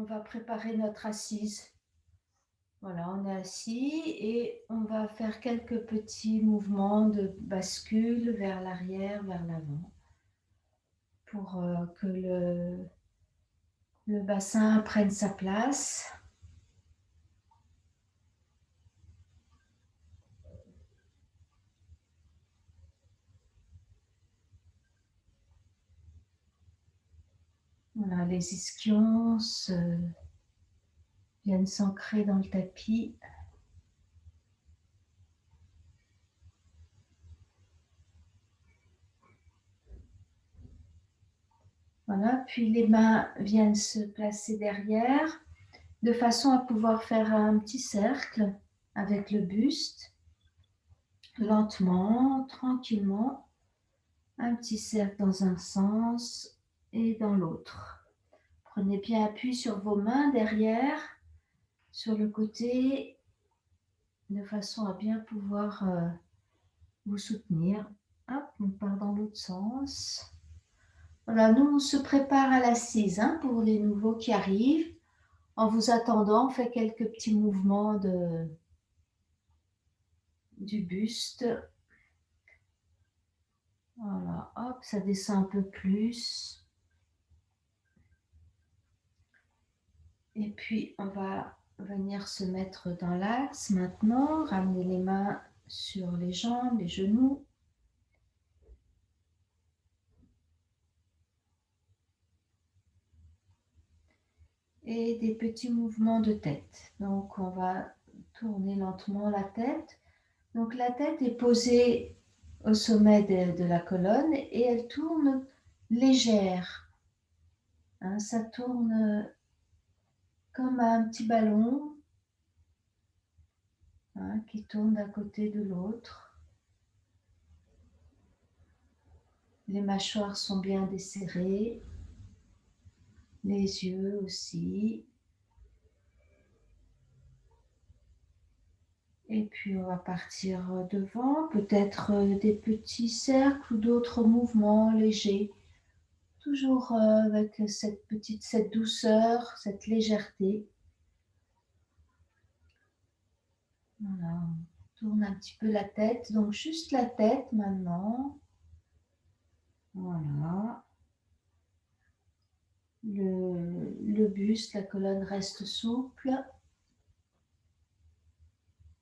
va préparer notre assise. Voilà, on est assis et on va faire quelques petits mouvements de bascule vers l'arrière, vers l'avant, pour que le bassin prenne sa place. Voilà, les ischions viennent s'ancrer dans le tapis. Voilà, puis les mains viennent se placer derrière, de façon à pouvoir faire un petit cercle avec le buste, lentement, tranquillement, un petit cercle dans un sens et dans l'autre. Prenez bien appui sur vos mains derrière, sur le côté, de façon à bien pouvoir vous soutenir. Hop, on part dans l'autre sens. Voilà, nous on se prépare à l'assise pour les nouveaux qui arrivent. En vous attendant, on fait quelques petits mouvements du buste. Voilà, hop, ça descend un peu plus. Et puis, on va venir se mettre dans l'axe maintenant, ramener les mains sur les jambes, les genoux. Et des petits mouvements de tête. Donc, on va tourner lentement la tête. Donc, la tête est posée au sommet de la colonne et elle tourne légère. Ça tourne comme un petit ballon qui tourne d'un côté de l'autre. Les mâchoires sont bien desserrées, les yeux aussi. Et puis on va partir devant, peut-être des petits cercles ou d'autres mouvements légers. Toujours avec cette douceur, cette légèreté. Voilà, on tourne un petit peu la tête, donc juste la tête maintenant. Voilà. Le buste, la colonne reste souple.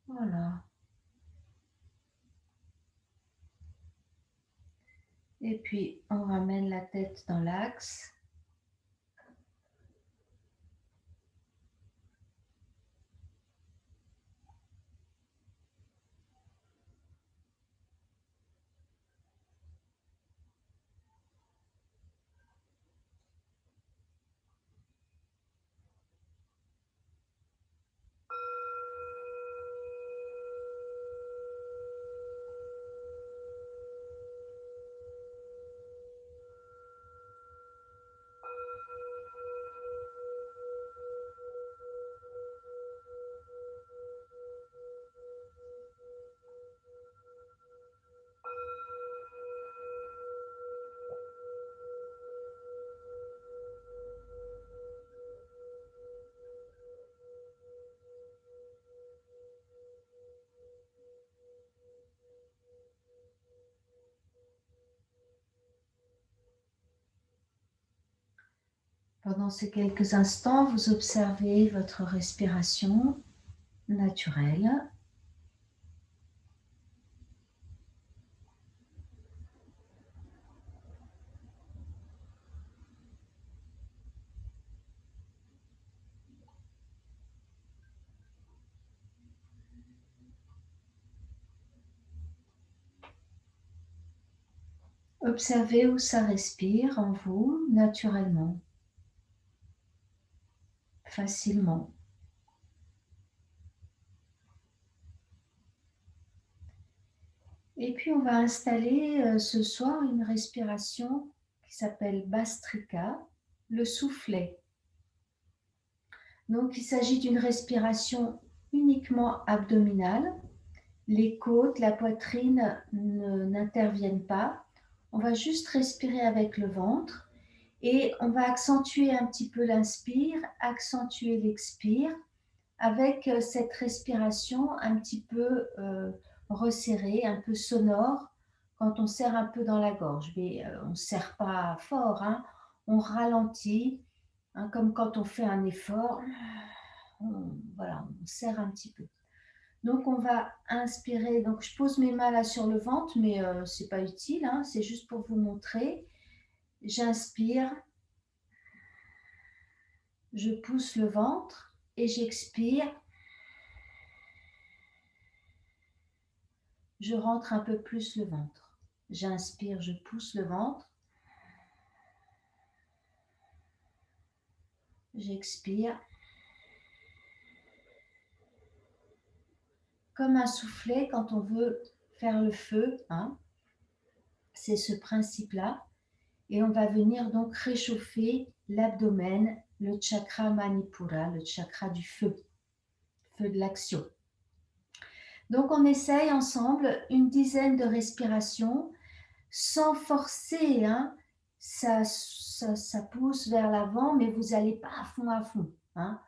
Voilà. Et puis, on ramène la tête dans l'axe. Pendant ces quelques instants, vous observez votre respiration naturelle. Observez où ça respire en vous naturellement, facilement. Et puis on va installer ce soir une respiration qui s'appelle Bastrika, le soufflet. Donc il s'agit d'une respiration uniquement abdominale. Les côtes, la poitrine n'interviennent pas. On va juste respirer avec le ventre Et on va accentuer un petit peu l'inspire, accentuer l'expire avec cette respiration un petit peu resserrée, un peu sonore, quand on serre un peu dans la gorge. Mais on ne serre pas fort, hein, on ralentit, hein, comme quand on fait un effort. Voilà, on serre un petit peu. Donc on va inspirer, donc je pose mes mains là sur le ventre, mais ce n'est pas utile, hein, c'est juste pour vous montrer. J'inspire, je pousse le ventre et j'expire. Je rentre un peu plus le ventre. J'inspire, je pousse le ventre. J'expire. Comme un soufflet quand on veut faire le feu, hein. C'est ce principe-là. Et on va venir donc réchauffer l'abdomen, le chakra Manipura, le chakra du feu, feu de l'action. Donc on essaye ensemble une dizaine de respirations sans forcer, hein. Ça pousse vers l'avant, mais vous n'allez pas à fond, hein.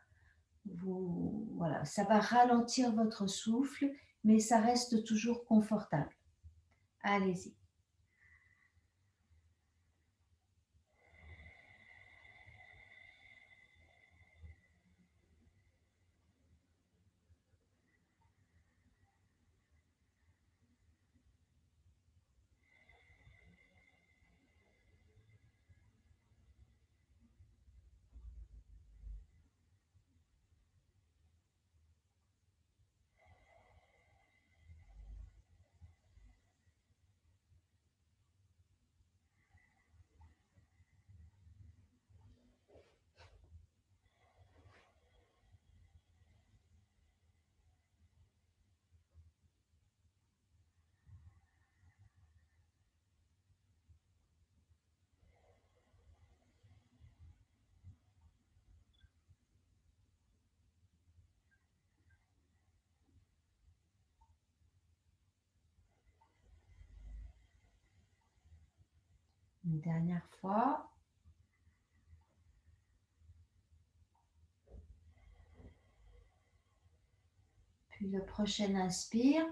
Voilà, ça va ralentir votre souffle, mais ça reste toujours confortable. Allez-y. Une dernière fois. Puis le prochain inspire,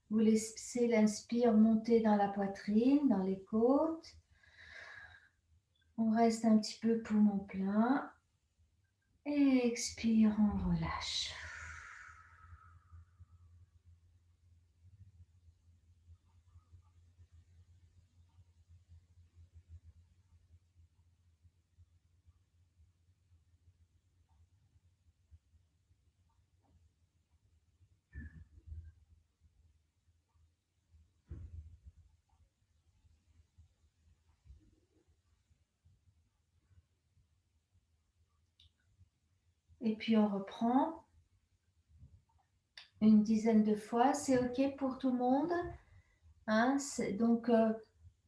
vous laissez l'inspire monter dans la poitrine, dans les côtes. On reste un petit peu poumon plein. Et expire, on relâche. Et puis on reprend une dizaine de fois. C'est OK pour tout le monde, hein? Donc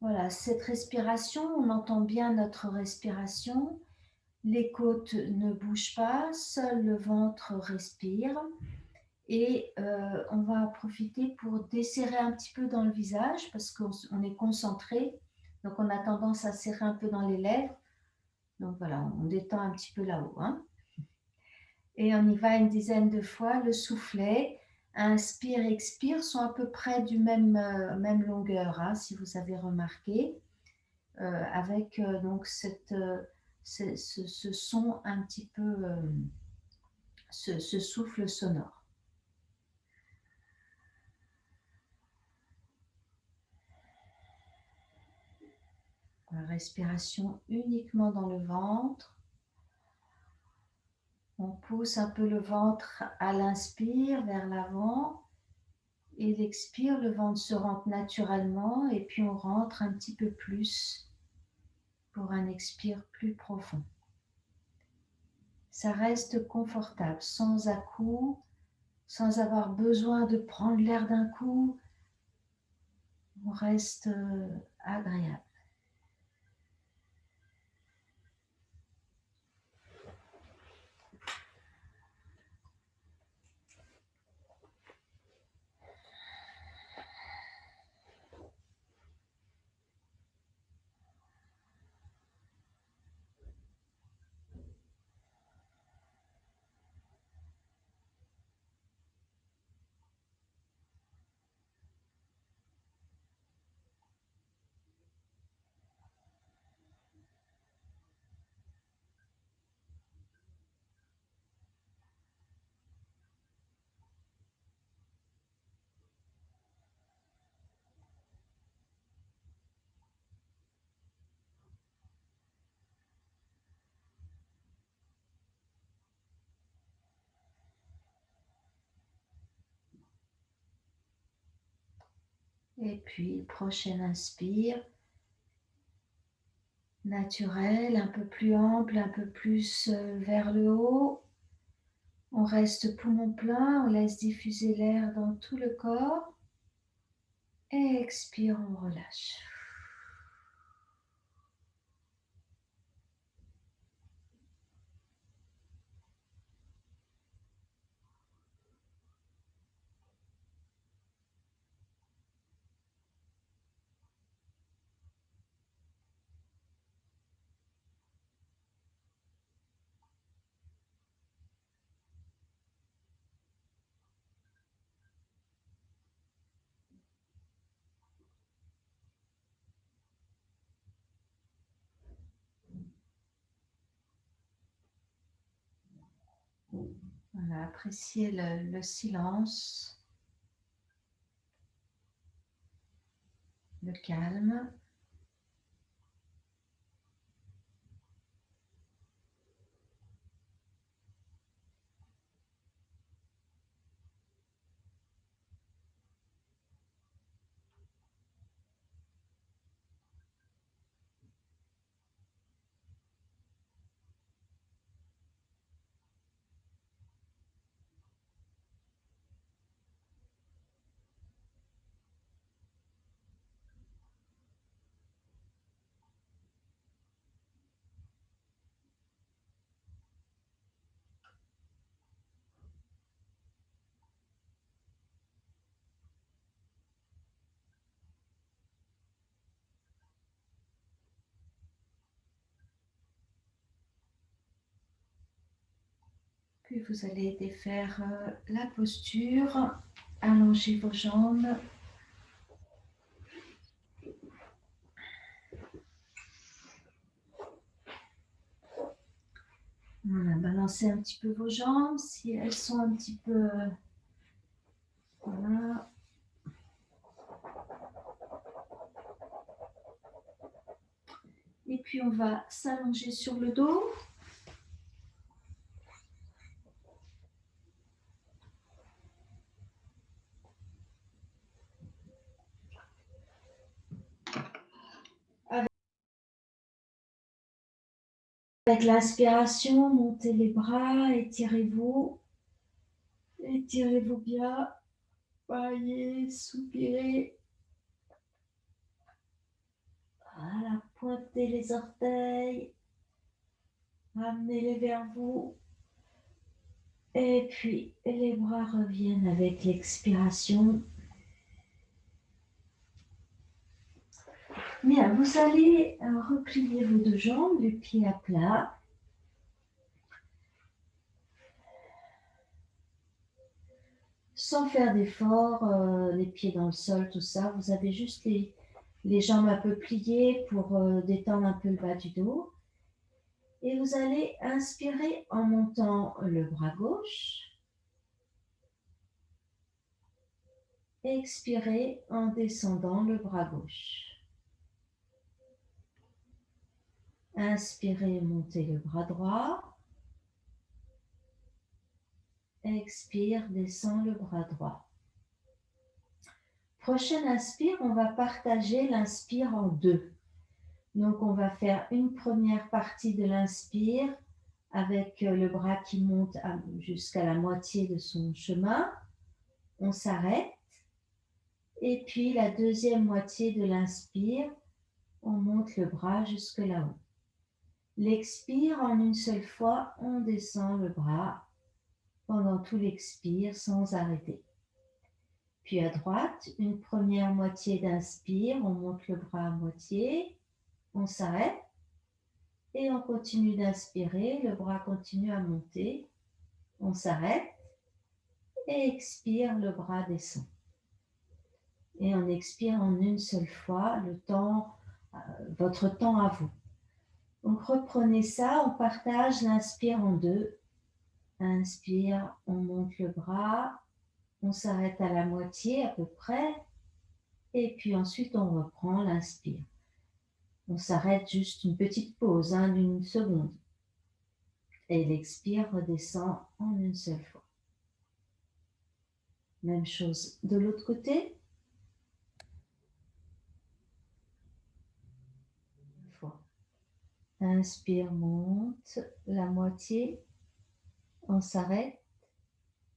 voilà, cette respiration, on entend bien notre respiration. Les côtes ne bougent pas, seul le ventre respire. Et on va profiter pour desserrer un petit peu dans le visage parce qu'on est concentré. Donc on a tendance à serrer un peu dans les lèvres. Donc voilà, on détend un petit peu là-haut, hein. Et on y va une dizaine de fois. Le soufflet, inspire, expire sont à peu près du même longueur, hein, si vous avez remarqué, avec donc ce son un petit peu, ce souffle sonore. La respiration uniquement dans le ventre. On pousse un peu le ventre à l'inspire vers l'avant et l'expire, le ventre se rentre naturellement et puis on rentre un petit peu plus pour un expire plus profond. Ça reste confortable, sans à-coups, sans avoir besoin de prendre l'air d'un coup. On reste agréable. Et puis, prochaine inspire. Naturel, un peu plus ample, un peu plus vers le haut. On reste poumon plein, on laisse diffuser l'air dans tout le corps. Et expire, on relâche. Voilà, appréciez le silence, le calme. Puis vous allez défaire la posture, allonger vos jambes. Voilà, balancez un petit peu vos jambes si elles sont un petit peu... Voilà. Et puis on va s'allonger sur le dos. Avec l'inspiration, montez les bras, étirez-vous. Étirez-vous bien. Baillez, soupirez. Voilà, pointez les orteils. Ramenez-les vers vous. Et puis, les bras reviennent avec l'expiration. Bien, vous allez replier vos deux jambes, les pieds à plat. Sans faire d'effort, les pieds dans le sol, tout ça. Vous avez juste les jambes un peu pliées pour détendre un peu le bas du dos. Et vous allez inspirer en montant le bras gauche. Expirez en descendant le bras gauche. Inspirez, montez le bras droit. Expire, descend le bras droit. Prochaine inspire, on va partager l'inspire en deux. Donc, on va faire une première partie de l'inspire avec le bras qui monte jusqu'à la moitié de son chemin. On s'arrête. Et puis, la deuxième moitié de l'inspire, on monte le bras jusque là-haut. L'expire, en une seule fois, on descend le bras pendant tout l'expire sans arrêter. Puis à droite, une première moitié d'inspire, on monte le bras à moitié, on s'arrête et on continue d'inspirer, le bras continue à monter, on s'arrête et expire, le bras descend. Et on expire en une seule fois, le temps, votre temps à vous. Donc reprenez ça, on partage l'inspire en deux. Inspire, on monte le bras, on s'arrête à la moitié à peu près, et puis ensuite on reprend l'inspire. On s'arrête juste une petite pause d'une seconde. Et l'expire redescend en une seule fois. Même chose de l'autre côté. Inspire, monte la moitié. On s'arrête.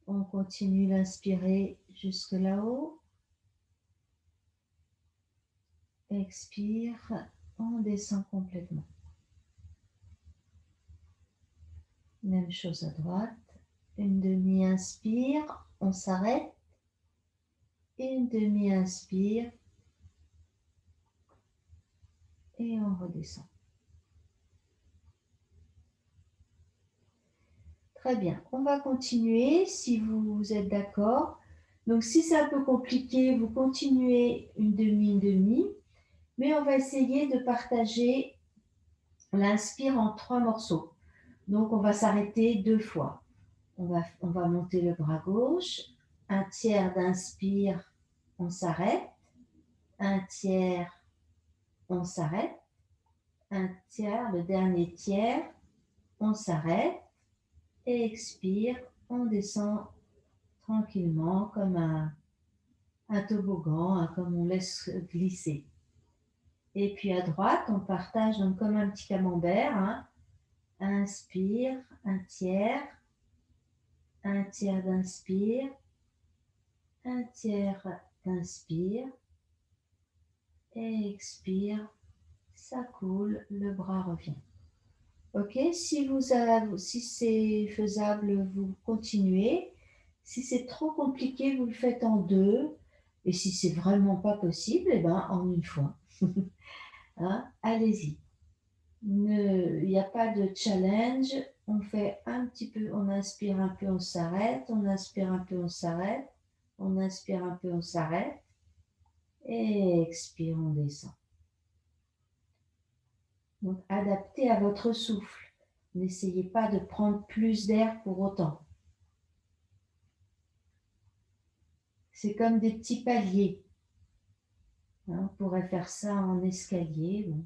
On continue d'inspirer jusque là-haut. Expire, on descend complètement. Même chose à droite. Une demi-inspire, on s'arrête. Une demi-inspire et on redescend. Très bien, on va continuer si vous êtes d'accord. Donc si c'est un peu compliqué, vous continuez une demi, mais on va essayer de partager l'inspire en 3 morceaux. Donc on va s'arrêter 2 fois. On va monter le bras gauche, un tiers d'inspire, on s'arrête, un tiers, on s'arrête, un tiers, le dernier tiers, on s'arrête et expire, on descend tranquillement comme un toboggan, comme on laisse glisser. Et puis à droite, on partage donc comme un petit camembert. Hein. Inspire, un tiers d'inspire, un tiers d'inspire et expire, ça coule, le bras revient. Ok, si c'est faisable, vous continuez. Si c'est trop compliqué, vous le faites en 2. Et si c'est vraiment pas possible, eh ben, en une fois. Hein, allez-y. Il n'y a pas de challenge. On fait un petit peu, on inspire un peu, on s'arrête. On inspire un peu, on s'arrête. On inspire un peu, on s'arrête. Et expire, on descend. Donc, adaptez à votre souffle. N'essayez pas de prendre plus d'air pour autant. C'est comme des petits paliers. Hein, on pourrait faire ça en escalier. Bon.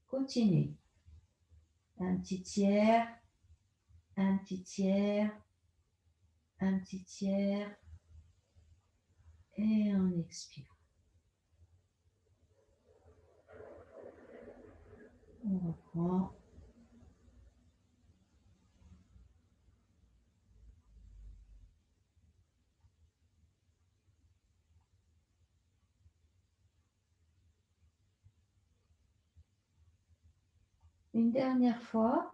Continuez. Un petit tiers, un petit tiers, un petit tiers. Et on expire. On reprend. Une dernière fois.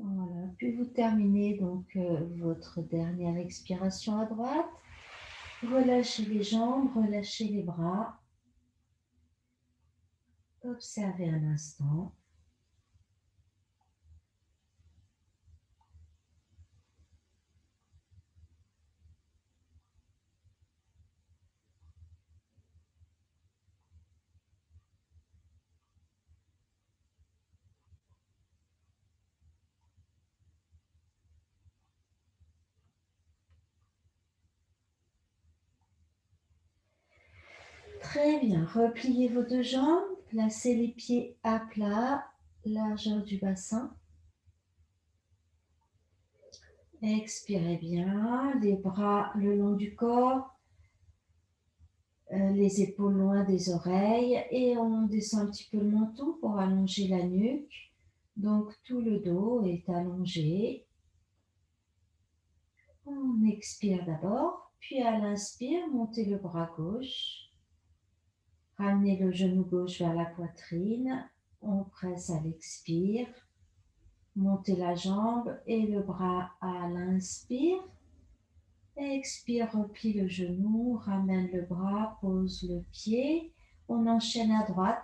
Voilà. Puis vous terminez donc votre dernière expiration à droite. Relâchez les jambes, relâchez les bras. Observez un instant. Très bien. Repliez vos 2 jambes. Placez les pieds à plat, largeur du bassin. Expirez bien. Les bras le long du corps. Les épaules loin des oreilles. Et on descend un petit peu le menton pour allonger la nuque. Donc tout le dos est allongé. On expire d'abord, puis à l'inspire, montez le bras gauche. Ramenez le genou gauche vers la poitrine. On presse à l'expire. Montez la jambe et le bras à l'inspire. Expire, replie le genou, ramène le bras, pose le pied. On enchaîne à droite.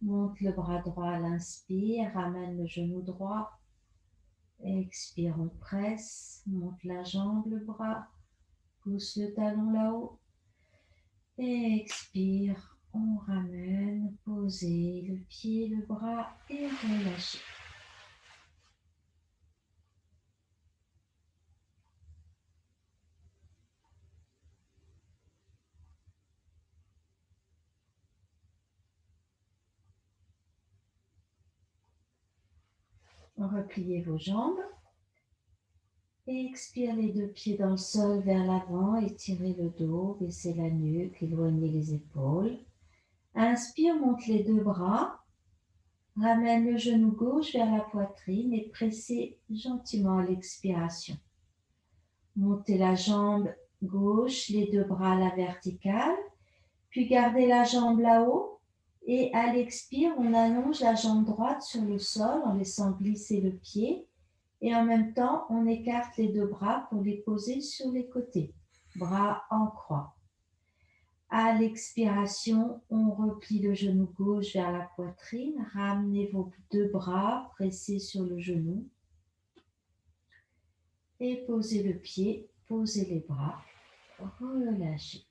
Monte le bras droit à l'inspire, ramène le genou droit. Expire, on presse, monte la jambe, le bras, pousse le talon là-haut. Et expire, On ramène, posez le pied, le bras et relâchez. Repliez vos jambes. Et expire les deux pieds dans le sol vers l'avant, étirez le dos, baissez la nuque, éloignez les épaules. Inspire, monte les deux bras, ramène le genou gauche vers la poitrine et pressez gentiment à l'expiration. Montez la jambe gauche, les deux bras à la verticale, puis gardez la jambe là-haut et à l'expire, on allonge la jambe droite sur le sol en laissant glisser le pied. Et en même temps, on écarte les deux bras pour les poser sur les côtés. Bras en croix. À l'expiration, on replie le genou gauche vers la poitrine. Ramenez vos deux bras pressés sur le genou. Et posez le pied, posez les bras. Relâchez.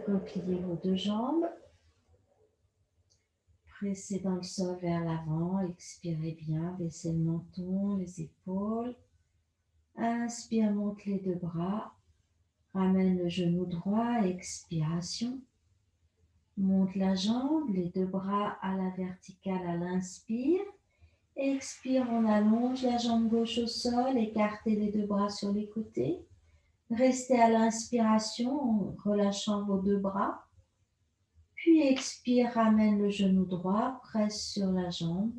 Repliez vos deux jambes. Pressez dans le sol vers l'avant, expirez bien, baissez le menton, les épaules. Inspire, monte les deux bras, ramène le genou droit, expiration. Monte la jambe, les deux bras à la verticale à l'inspire. Expire, on allonge la jambe gauche au sol, écartez les deux bras sur les côtés. Restez à l'inspiration en relâchant vos deux bras. Puis expire, ramène le genou droit, presse sur la jambe.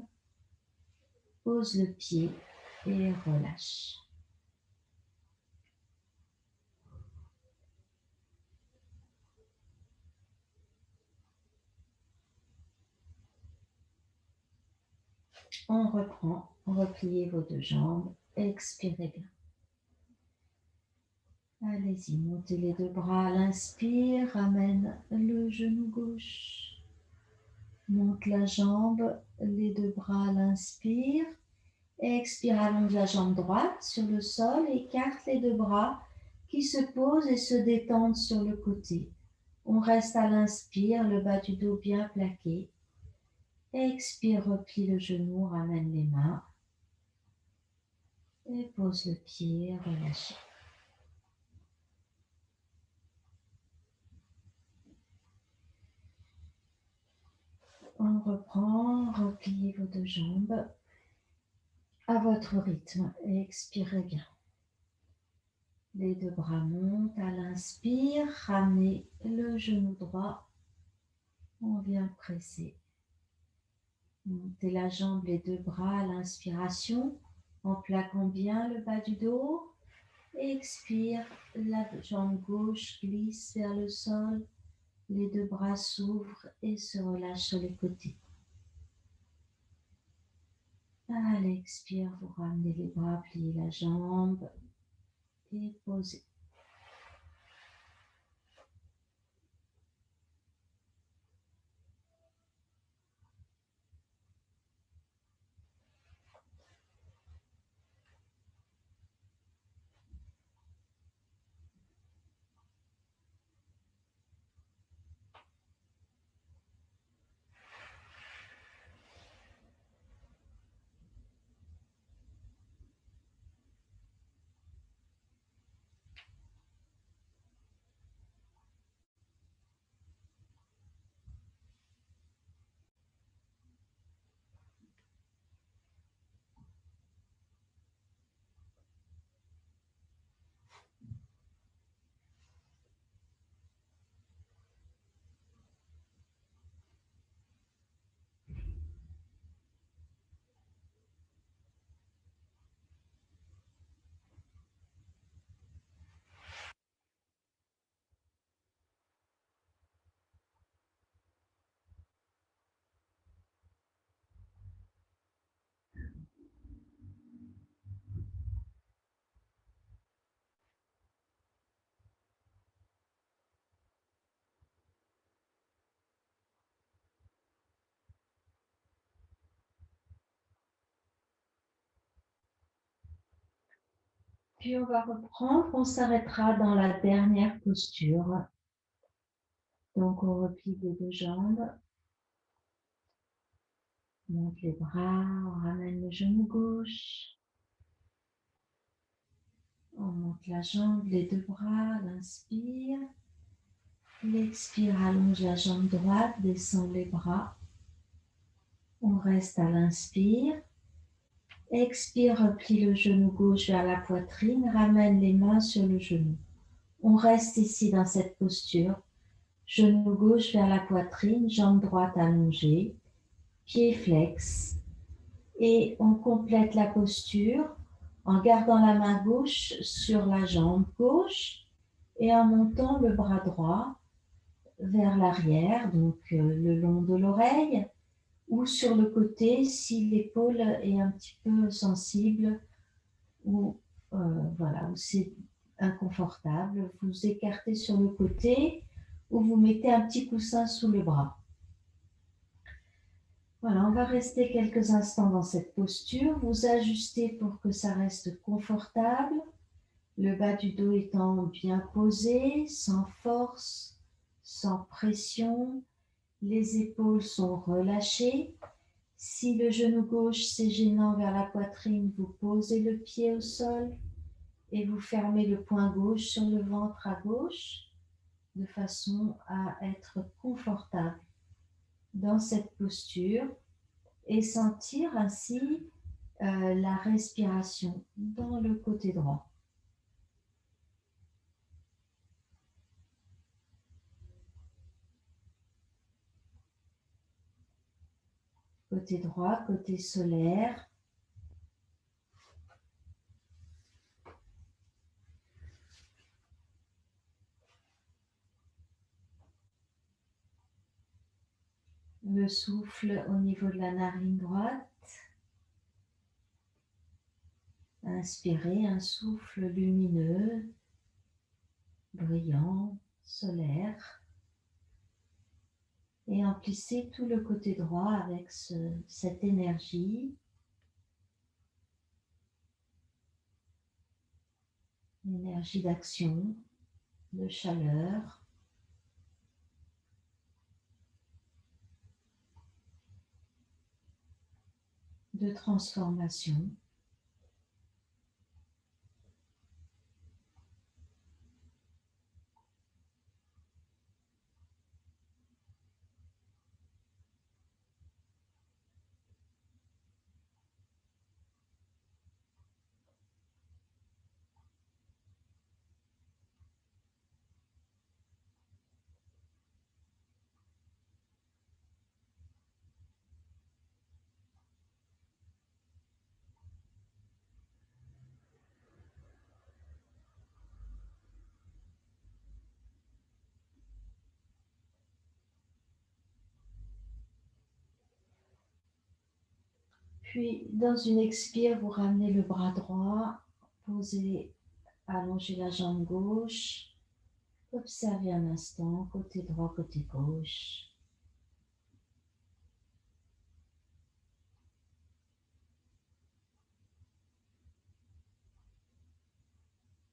Pose le pied et relâche. On reprend, repliez vos deux jambes, expirez bien. Allez-y, montez les deux bras à l'inspire, ramène le genou gauche. Monte la jambe, les deux bras à l'inspire. Expire, allonge la jambe droite sur le sol, écarte les deux bras qui se posent et se détendent sur le côté. On reste à l'inspire, le bas du dos bien plaqué. Expire, replie le genou, ramène les mains. Et pose le pied, relâchez. On reprend, repliez vos deux jambes à votre rythme et expirez bien. Les deux bras montent à l'inspire, ramenez le genou droit. On vient presser. Montez la jambe, les deux bras à l'inspiration en plaquant bien le bas du dos. Expire, la jambe gauche glisse vers le sol. Les deux bras s'ouvrent et se relâchent sur les côtés. À l'expire, vous ramenez les bras, pliez la jambe et posez. Puis on va reprendre, on s'arrêtera dans la dernière posture. Donc on replie les deux jambes. On monte les bras, on ramène le genou gauche. On monte la jambe, les deux bras, l'inspire. L'expire, allonge la jambe droite, descend les bras. On reste à l'inspire. Expire, replie le genou gauche vers la poitrine, ramène les mains sur le genou. On reste ici dans cette posture. Genou gauche vers la poitrine, jambe droite allongée, pied flex. Et on complète la posture en gardant la main gauche sur la jambe gauche et en montant le bras droit vers l'arrière, donc le long de l'oreille, ou sur le côté si l'épaule est un petit peu sensible ou voilà, où c'est inconfortable. Vous écartez sur le côté ou vous mettez un petit coussin sous le bras. Voilà, on va rester quelques instants dans cette posture. Vous ajustez pour que ça reste confortable. Le bas du dos étant bien posé, sans force, sans pression. Les épaules sont relâchées. Si le genou gauche c'est gênant vers la poitrine, vous posez le pied au sol et vous fermez le poing gauche sur le ventre à gauche de façon à être confortable dans cette posture et sentir ainsi la respiration dans le côté droit. Côté droit, côté solaire. Le souffle au niveau de la narine droite. Inspirez un souffle lumineux, brillant, solaire. Et emplissez tout le côté droit avec cette énergie. L'énergie d'action, de chaleur. De transformation. Puis, dans une expire, vous ramenez le bras droit, posez, allongez la jambe gauche. Observez un instant, côté droit, côté gauche.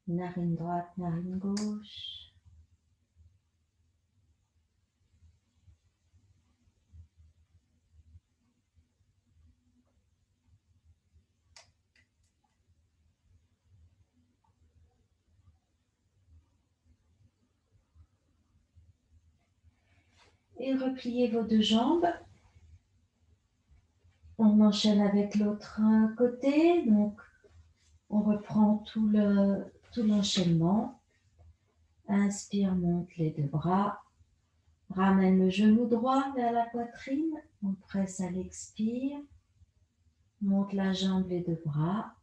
Narine droite, narine gauche. Et repliez vos deux jambes. On enchaîne avec l'autre côté. Donc, on reprend tout l'enchaînement. Inspire, monte les deux bras. Ramène le genou droit vers la poitrine. On presse à l'expire. Monte la jambe, les deux bras.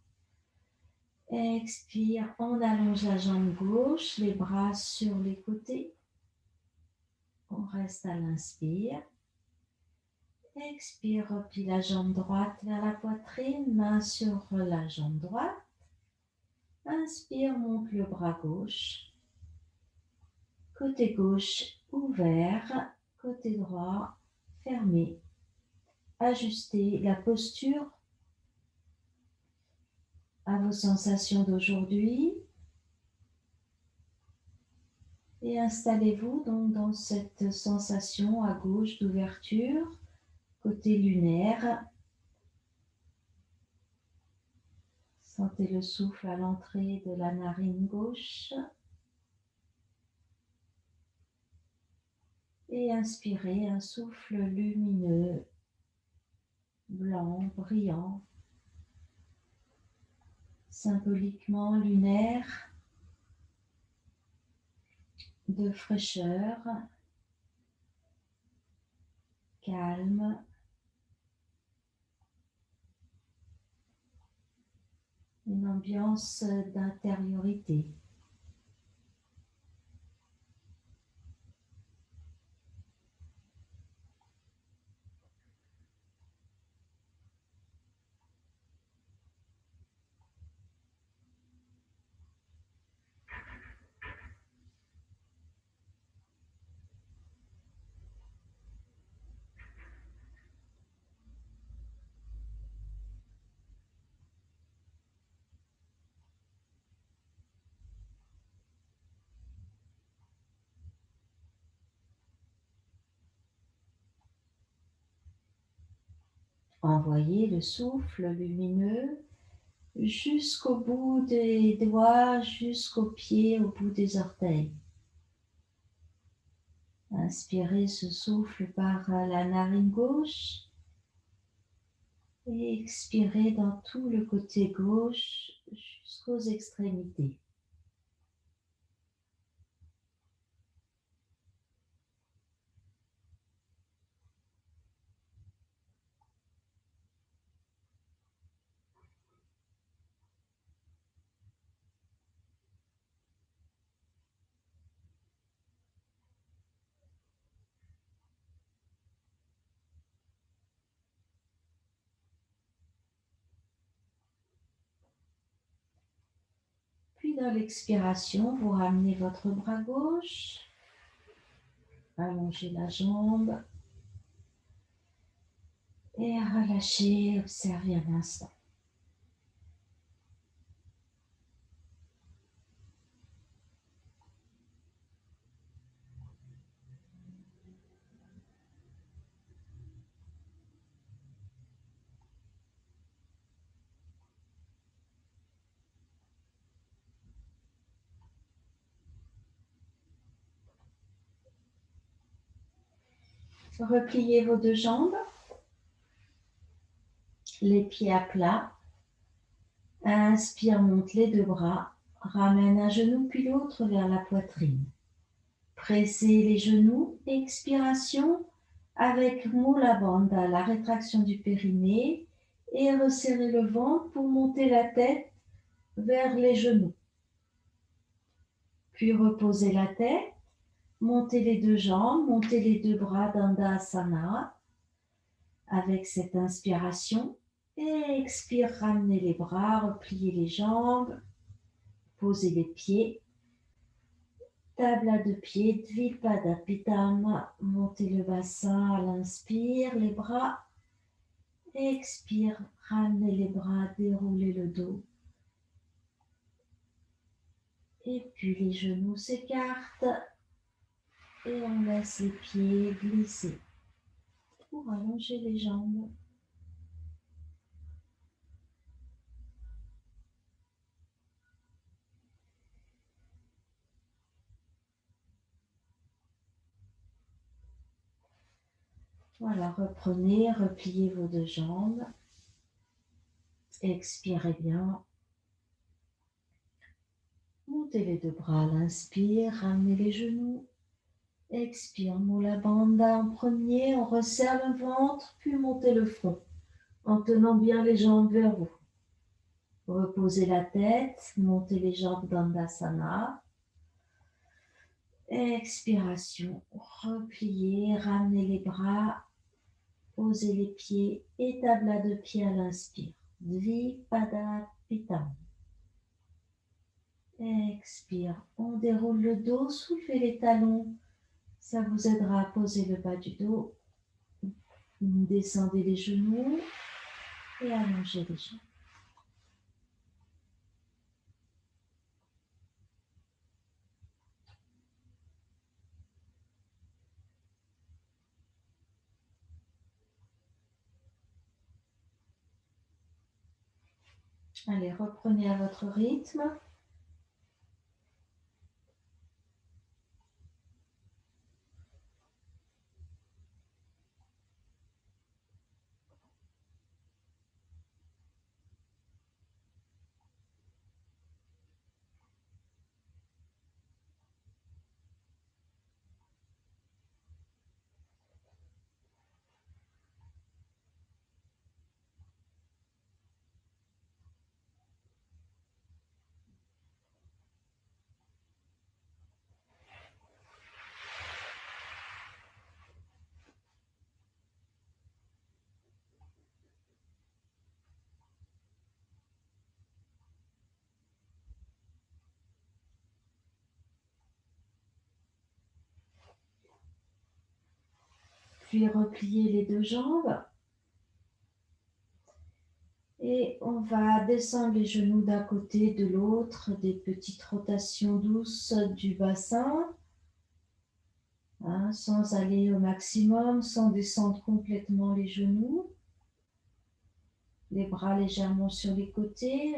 Expire, on allonge la jambe gauche, les bras sur les côtés. On reste à l'inspire. Expire, replie la jambe droite vers la poitrine, main sur la jambe droite. Inspire, monte le bras gauche. Côté gauche ouvert, côté droit fermé. Ajustez la posture à vos sensations d'aujourd'hui et installez-vous donc dans cette sensation à gauche d'ouverture, côté lunaire. Sentez le souffle à l'entrée de la narine gauche et inspirez un souffle lumineux, blanc, brillant, symboliquement lunaire, de fraîcheur, calme, une ambiance d'intériorité. Envoyez le souffle lumineux jusqu'au bout des doigts, jusqu'aux pieds, au bout des orteils. Inspirez ce souffle par la narine gauche et expirez dans tout le côté gauche jusqu'aux extrémités. Puis dans l'expiration, vous ramenez votre bras gauche, allongez la jambe et relâchez, observez un instant. Repliez vos deux jambes, les pieds à plat. Inspire, monte les deux bras, ramène un genou puis l'autre vers la poitrine. Pressez les genoux, expiration avec Mula Bandha, la rétraction du périnée, et resserrez le ventre pour monter la tête vers les genoux. Puis reposez la tête, montez les deux jambes, montez les deux bras Dandasana avec cette inspiration. Et expire, ramenez les bras, repliez les jambes, posez les pieds. Table à deux pieds, Dvipadapitama, montez le bassin à l'inspire, les bras. Expire, ramenez les bras, déroulez le dos. Et puis les genoux s'écartent et on laisse les pieds glisser pour allonger les jambes. Voilà, reprenez, repliez vos deux jambes. Expirez bien. Montez les deux bras à l'inspire, ramenez les genoux. Expire, Mula Bandha en premier, on resserre le ventre, puis montez le front en tenant bien les jambes vers vous. Reposez la tête, montez les jambes Dandasana. Expiration, repliez, ramenez les bras, posez les pieds et table à deux pieds à l'inspire. Dvipadapitama. Expire, on déroule le dos, soulevez les talons. Ça vous aidera à poser le bas du dos. Descendez les genoux et allongez les jambes. Allez, reprenez à votre rythme. Puis repliez les deux jambes. Et on va descendre les genoux d'un côté, de l'autre, des petites rotations douces du bassin, hein, sans aller au maximum, sans descendre complètement les genoux. Les bras légèrement sur les côtés,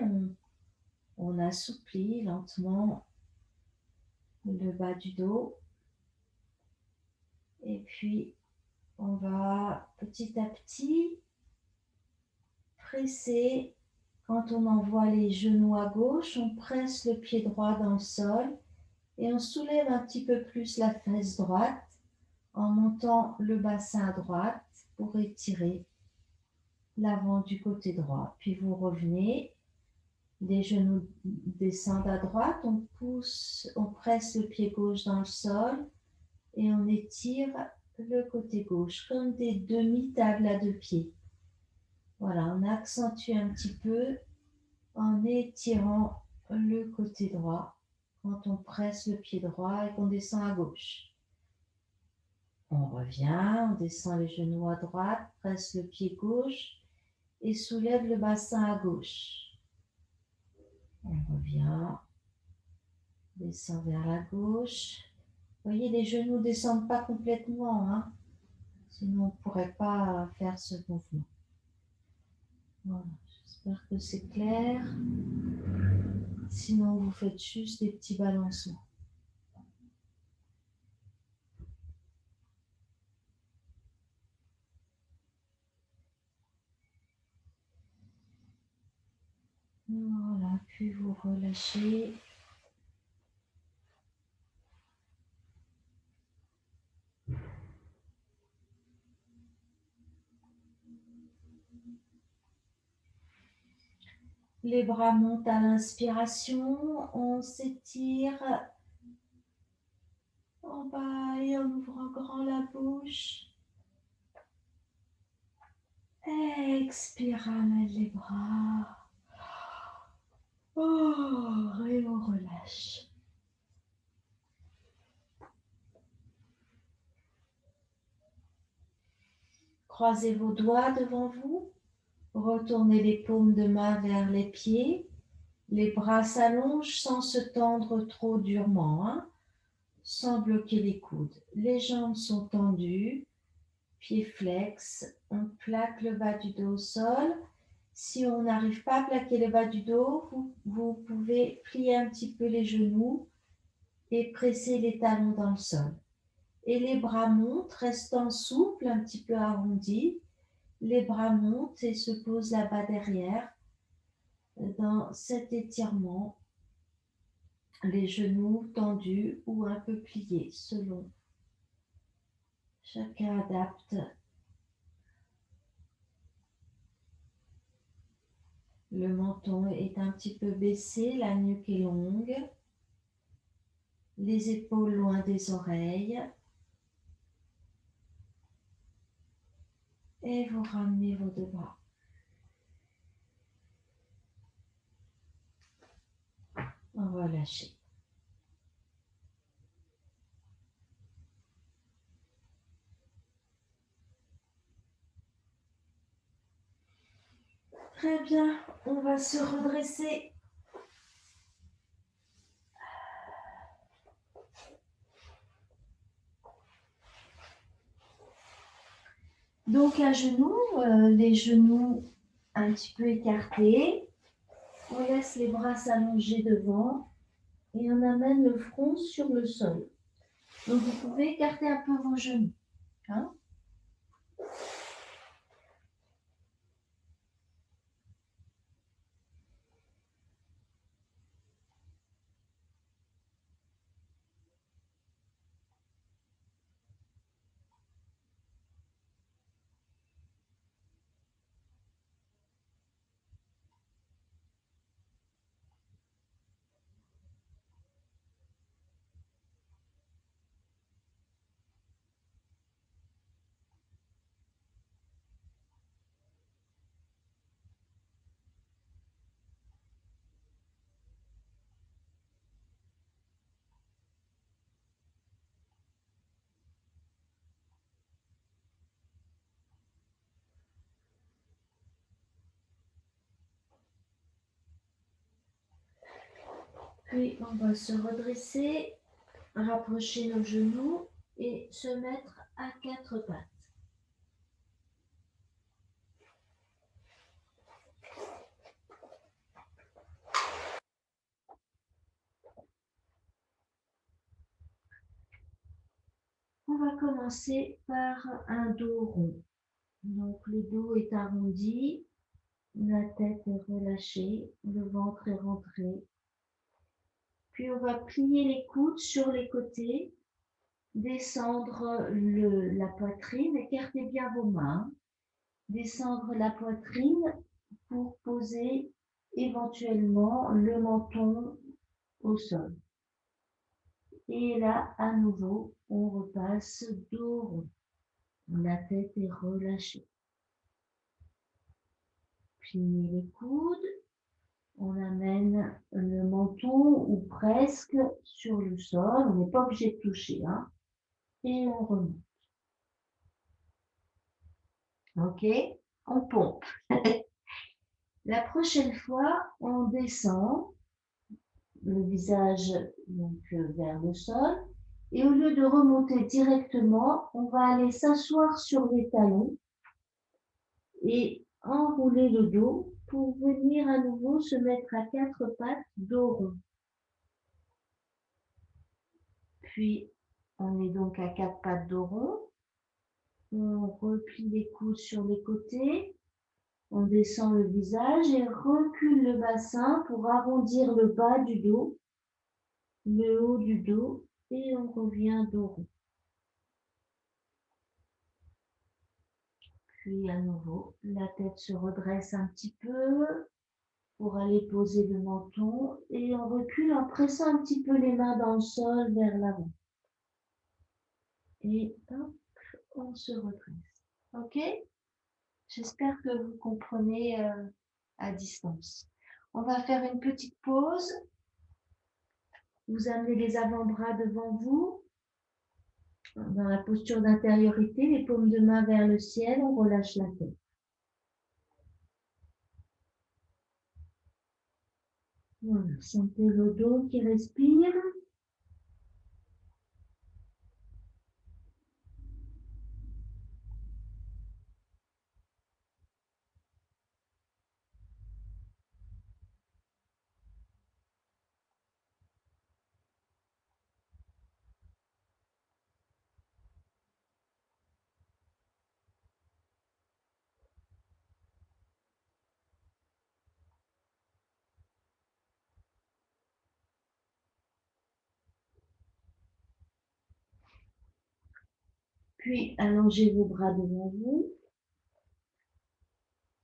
on assouplit lentement le bas du dos. Et puis, on va petit à petit presser. Quand on envoie les genoux à gauche, on presse le pied droit dans le sol et on soulève un petit peu plus la fesse droite en montant le bassin à droite pour étirer l'avant du côté droit. Puis vous revenez, les genoux descendent à droite, on pousse, on presse le pied gauche dans le sol et on étire le côté gauche comme des demi-tables à deux pieds. Voilà, on accentue un petit peu en étirant le côté droit quand on presse le pied droit et qu'on descend à gauche. On revient, on descend les genoux à droite, presse le pied gauche et soulève le bassin à gauche. On revient, descend vers la gauche. Vous voyez, les genoux ne descendent pas complètement, hein, sinon on ne pourrait pas faire ce mouvement. Voilà, j'espère que c'est clair. Sinon, vous faites juste des petits balancements. Voilà, puis vous relâchez. Les bras montent à l'inspiration, on s'étire en bas et on ouvre grand la bouche. Expire, ramène les bras. Oh, et on relâche. Croisez vos doigts devant vous. Retournez les paumes de main vers les pieds. Les bras s'allongent sans se tendre trop durement, hein, sans bloquer les coudes. Les jambes sont tendues, pieds flex. On plaque le bas du dos au sol. Si on n'arrive pas à plaquer le bas du dos, vous pouvez plier un petit peu les genoux et presser les talons dans le sol. Et les bras montent, restant souples, un petit peu arrondis. Les bras montent et se posent là-bas derrière, dans cet étirement, les genoux tendus ou un peu pliés, selon. Chacun adapte. Le menton est un petit peu baissé, la nuque est longue, les épaules loin des oreilles. Et vous ramenez vos deux bras. On va lâcher. Très bien, on va se redresser. Donc à genoux, les genoux un petit peu écartés. laisse les bras s'allonger devant et on amène le front sur le sol. Donc, vous pouvez écarter un peu vos genoux. Hein? Puis, on va se redresser, rapprocher nos genoux et se mettre à quatre pattes. On va commencer par un dos rond. Donc, le dos est arrondi, la tête est relâchée, le ventre est rentré. Puis, on va plier les coudes sur les côtés, descendre la poitrine, écartez bien vos mains, descendre la poitrine pour poser éventuellement le menton au sol. Et là, à nouveau, on repasse dos rond. La tête est relâchée. Pliez les coudes. On amène le menton ou presque sur le sol. On n'est pas obligé de toucher. Hein, et on remonte. OK? On pompe. La prochaine fois, on descend le visage donc, vers le sol. Et au lieu de remonter directement, on va aller s'asseoir sur les talons et enrouler le dos pour venir à nouveau se mettre à quatre pattes, dos rond. Puis, on est donc à quatre pattes, dos rond. On replie les coudes sur les côtés. On descend le visage et recule le bassin pour arrondir le bas du dos, le haut du dos et on revient dos rond. Puis à nouveau, la tête se redresse un petit peu pour aller poser le menton et on recule en pressant un petit peu les mains dans le sol vers l'avant. Et hop, on se redresse. OK? J'espère que vous comprenez à distance. On va faire une petite pause. Vous amenez les avant-bras devant vous. Dans la posture d'intériorité, les paumes de main vers le ciel, on relâche la tête. Voilà, sentez le dos qui respire. Puis allongez vos bras devant vous.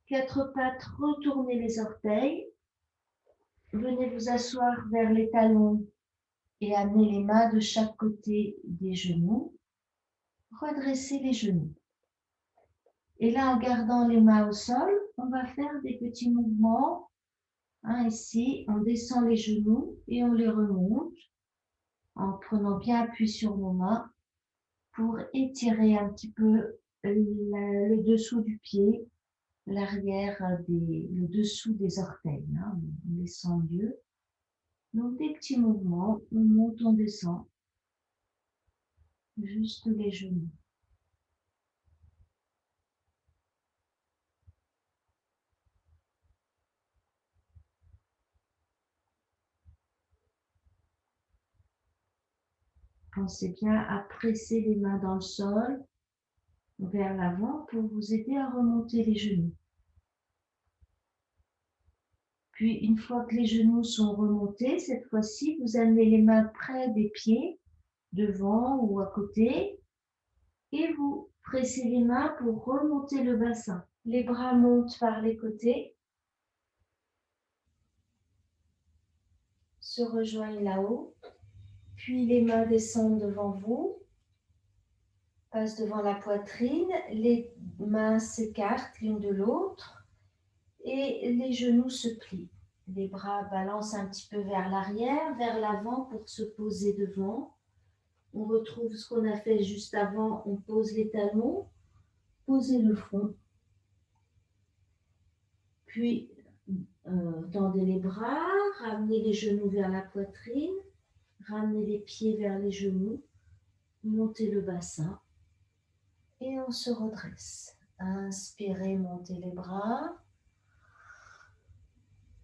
Quatre pattes, retournez les orteils. Venez vous asseoir vers les talons et amenez les mains de chaque côté des genoux. Redressez les genoux. Et là, en gardant les mains au sol, on va faire des petits mouvements. Hein, ici, on descend les genoux et on les remonte en prenant bien appui sur nos mains pour étirer un petit peu le dessous du pied, l'arrière, le dessous des orteils. Hein, on descend mieux. Donc, des petits mouvements, on monte, on descend, juste les genoux. pensez bien à presser les mains dans le sol, vers l'avant, pour vous aider à remonter les genoux. Puis, une fois que les genoux sont remontés, cette fois-ci, vous amenez les mains près des pieds, devant ou à côté, et vous pressez les mains pour remonter le bassin. Les bras montent par les côtés, se rejoignent là-haut, puis les mains descendent devant vous, passent devant la poitrine, les mains s'écartent l'une de l'autre et les genoux se plient. Les bras balancent un petit peu vers l'arrière, vers l'avant pour se poser devant. On retrouve ce qu'on a fait juste avant, on pose les talons, posez le front. Puis, tendez les bras, ramenez les genoux vers la poitrine, ramenez les pieds vers les genoux, montez le bassin et on se redresse. Inspirez, montez les bras.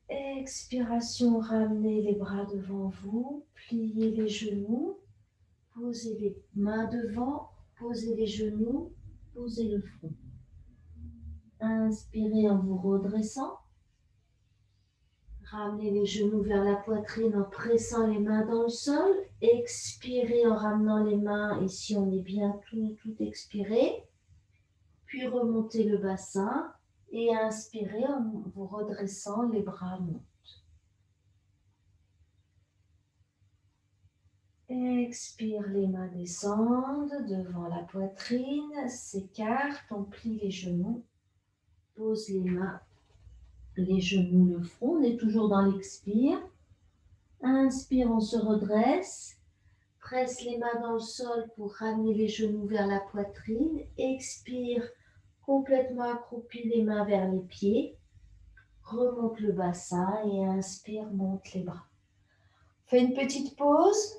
Expiration, ramenez les bras devant vous, pliez les genoux, posez les mains devant, posez les genoux, posez le front. Inspirez en vous redressant. Ramenez les genoux vers la poitrine en pressant les mains dans le sol. Expirez en ramenant les mains et si on est bien tout expiré. Puis remontez le bassin et inspirez en vous redressant, les bras montent. Expire, les mains descendent devant la poitrine, s'écartent, on plie les genoux, pose les mains, les genoux, le front, on est toujours dans l'expire. Inspire, on se redresse, presse les mains dans le sol pour ramener les genoux vers la poitrine. Expire, complètement accroupi, les mains vers les pieds. Remonte le bassin et inspire, monte les bras. Fais une petite pause.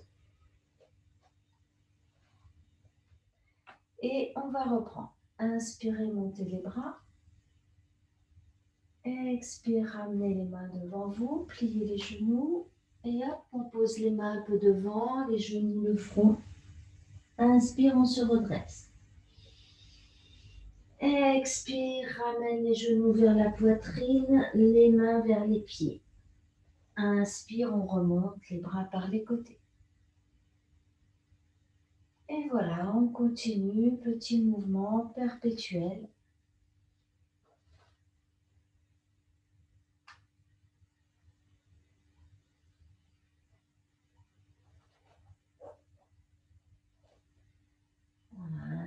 Et on va reprendre. Inspirez, montez les bras. Expire, ramenez les mains devant vous, pliez les genoux. Et hop, on pose les mains un peu devant, les genoux, le front. Inspire, on se redresse. Expire, ramène les genoux vers la poitrine, les mains vers les pieds. Inspire, on remonte les bras par les côtés. Et voilà, on continue, petit mouvement perpétuel.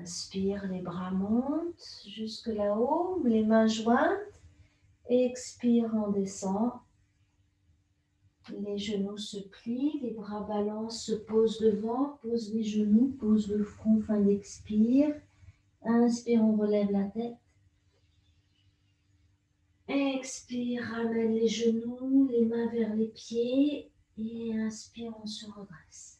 Inspire, les bras montent jusque là-haut, les mains jointes. Expire, on descend. Les genoux se plient, les bras balancent, se posent devant, pose les genoux, pose le front, fin d'expire. Inspire, on relève la tête. Expire, ramène les genoux, les mains vers les pieds. Et inspire, on se redresse.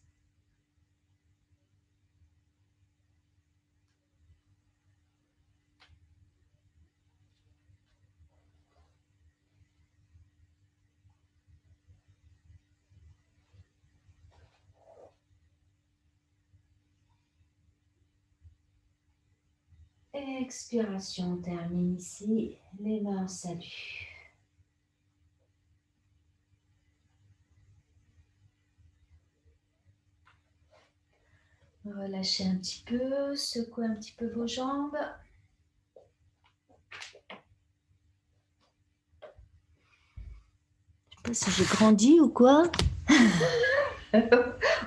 Expiration, on termine ici. Les mains saluent. Relâchez un petit peu, secouez un petit peu vos jambes. Je ne sais pas si j'ai grandi ou quoi.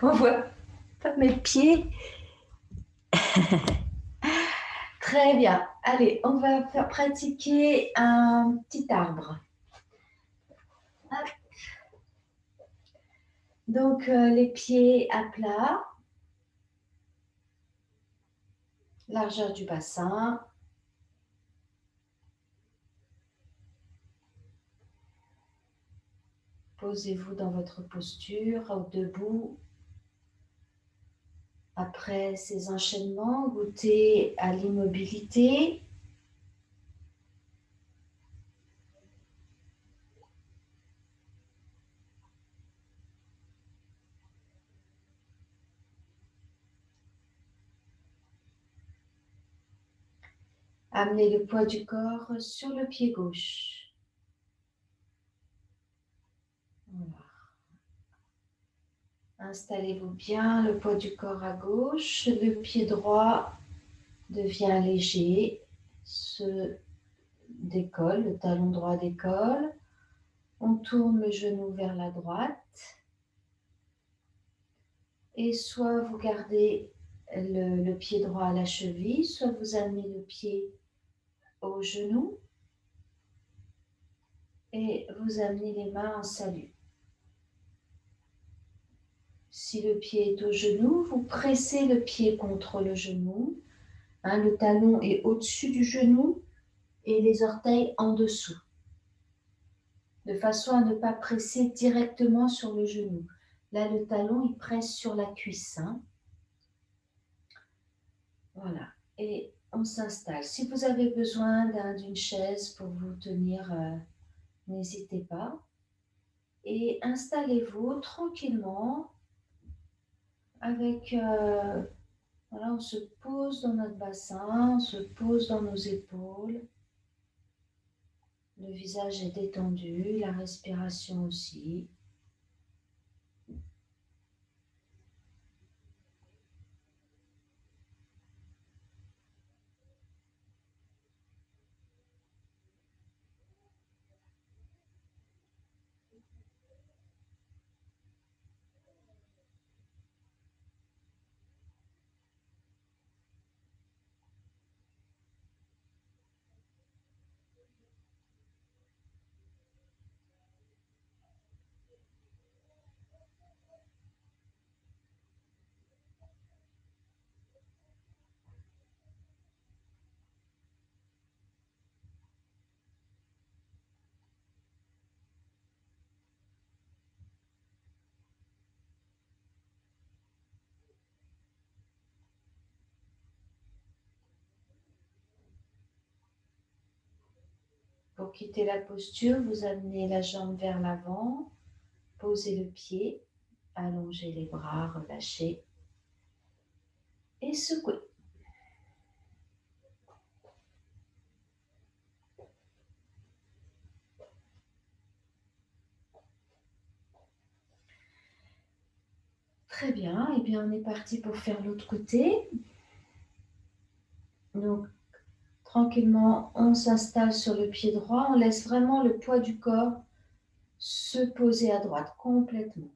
On voit pas mes pieds. Très bien. Allez, on va faire pratiquer un petit arbre. Hop. Donc, les pieds à plat. Largeur du bassin. Posez-vous dans votre posture, debout. Après ces enchaînements, goûtez à l'immobilité. Amenez le poids du corps sur le pied gauche. Voilà. Installez-vous bien, le poids du corps à gauche. Le pied droit devient léger, se décolle, le talon droit décolle. On tourne le genou vers la droite. Et soit vous gardez le pied droit à la cheville, soit vous amenez le pied au genou et vous amenez les mains en salut. Si le pied est au genou, vous pressez le pied contre le genou. Le talon est au-dessus du genou et les orteils en dessous, de façon à ne pas presser directement sur le genou. Là, le talon, il presse sur la cuisse. Voilà. Et on s'installe. Si vous avez besoin d'une chaise pour vous tenir, n'hésitez pas. Et installez-vous tranquillement avec... voilà, on se pose dans notre bassin, on se pose dans nos épaules. Le visage est détendu, la respiration aussi. Pour quitter la posture, vous amenez la jambe vers l'avant, posez le pied, allongez les bras, relâchez et secouez. Très bien, et bien on est parti pour faire l'autre côté. Donc tranquillement, on s'installe sur le pied droit, on laisse vraiment le poids du corps se poser à droite complètement.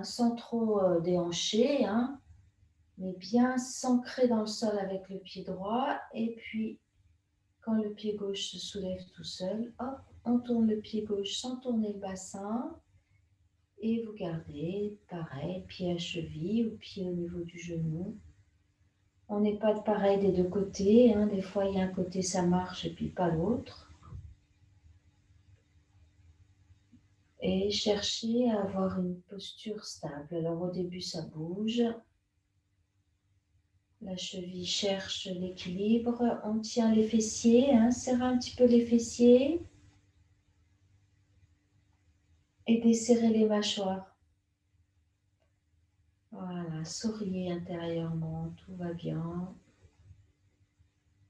Sans trop déhancher, mais bien s'ancrer dans le sol avec le pied droit. Et puis, quand le pied gauche se soulève tout seul, hop, on tourne le pied gauche sans tourner le bassin. Et vous gardez, pareil, pied à cheville ou pied au niveau du genou. On n'est pas pareil des deux côtés. Des fois, il y a un côté, ça marche et puis pas l'autre. Et cherchez à avoir une posture stable. Alors, au début, ça bouge. La cheville cherche l'équilibre. On tient les fessiers, serrez un petit peu les fessiers. Et desserrez les mâchoires. Voilà, souriez intérieurement, tout va bien.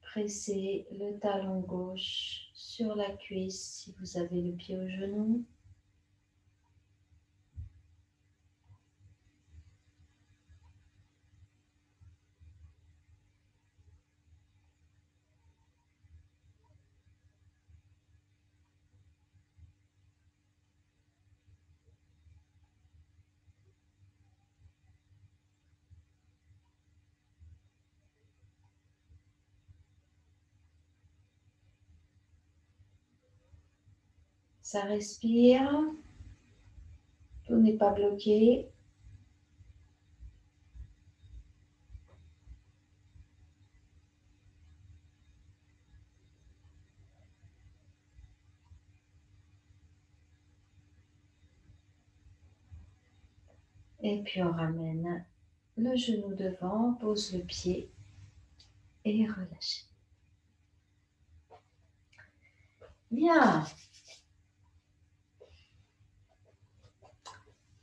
Pressez le talon gauche sur la cuisse si vous avez le pied au genou. Ça respire, tout n'est pas bloqué. Et puis on ramène le genou devant, pose le pied et relâchez. Bien.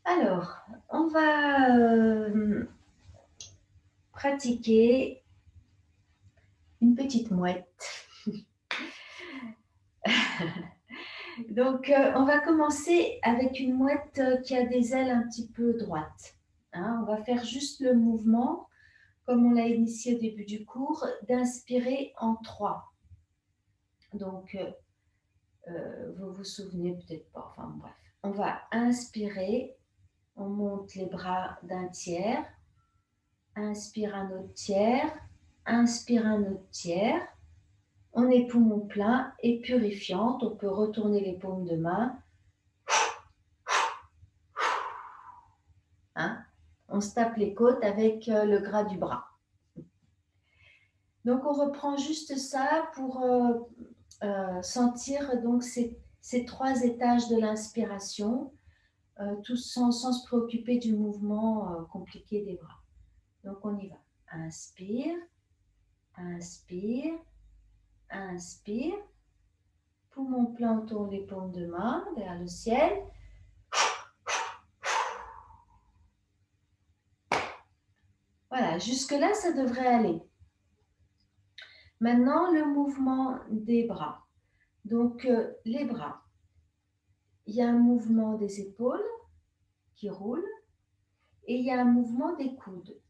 Alors, on va pratiquer une petite mouette. Donc, on va commencer avec une mouette qui a des ailes un petit peu droites. Hein, on va faire juste le mouvement, comme on l'a initié au début du cours, d'inspirer en 3. Donc, vous vous souvenez peut-être pas, enfin bref. On va inspirer, on monte les bras d'un tiers, inspire un autre tiers, inspire un autre tiers. On est poumon plein et purifiante. On peut retourner les paumes de main. Hein? On se tape les côtes avec le gras du bras. Donc, on reprend juste ça pour sentir donc ces 3 étages de l'inspiration, tout sans se préoccuper du mouvement compliqué des bras. Donc, on y va. Inspire, inspire, inspire. Poumon plein autour des paumes de main, vers le ciel. Voilà, jusque-là, ça devrait aller. Maintenant, le mouvement des bras. Donc, les bras. Il y a un mouvement des épaules qui roule et il y a un mouvement des coudes.